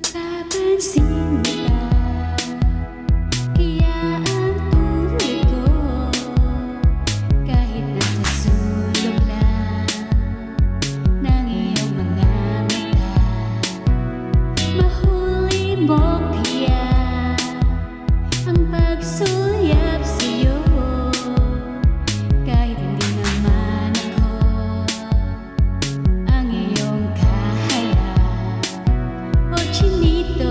Mapapansin mo ba, kaya ang tulad ko, kahit nasa sulok lang ng iyong mga mata, mahuli mo kaya ang pagsulyap sa'yo, kahit hindi naman ako ang iyong kaharap. O chinito,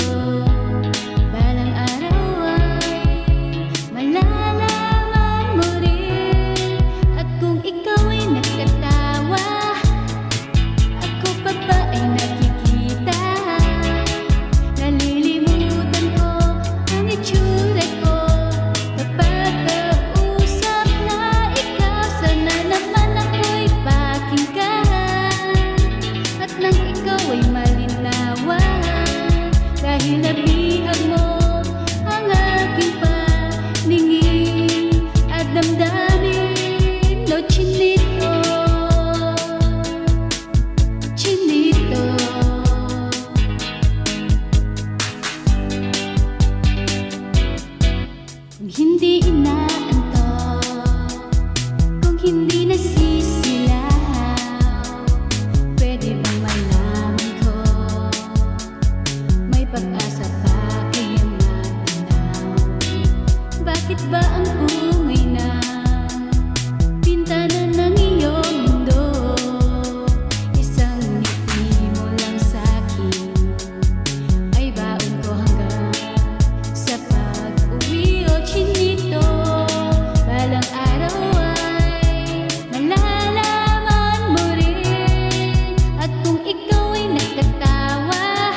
balang araw ay malalaman mo rin. At kung ikaw ay nagkatawa, ako pa ba ay nakikita? Nalilimutan ko ang itsura ko kapag kausap na ikaw. Sana naman ako'y pakinggan, at nang ikaw ay malinawan, dahil nabihag mo ang aking paningin at damdamin. O chinito, chinito, kung hindi inaantok, kung hindi nasisilaw, pwede bang malaman ko may pag-asa pa kayang matanaw? Bakit ba ang ungay ng bintana ng iyong mundo, isang ngiti mo lang sa'kin ay baon ko hanggang sa pag-uwi? O chinito, balang araw ay malalaman mo rin. At kung ikaw ay nagkatawa,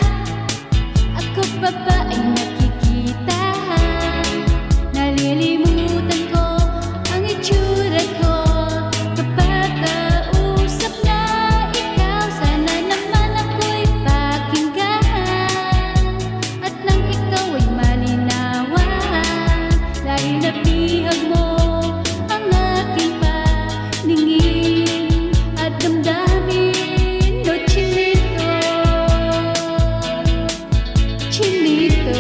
ako pa ba ay nakikita? Nalilimutan ko ang itsura ko kapag kausap na ikaw. Sana naman ako'y pakinggan, at nang ikaw ay malinawan, dahil nabihag mo ang aking paningin at damdamin. O chinito, chinito,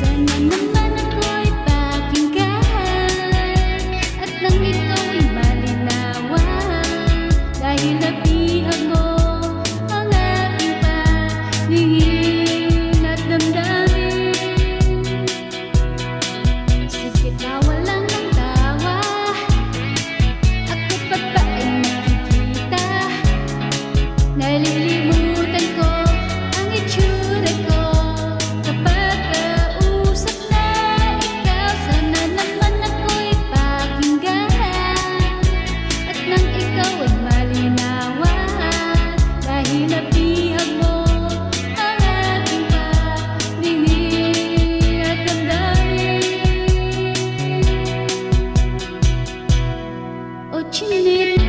sana naman ako'y pakinggan, at nang ikaw ay malinawan, dahil nabihag mo ang aking paningin at damdamin. Sige, tawa lang ng tawa, ako pa ba ay nakikita? Nalilimutan ko ang itsura ko kapag kausap na ikaw. Sana naman ako'y pakinggan, at nang ikaw ay malinawan, dahil nabihag mo ang aking paningin at damdamin. O chinito.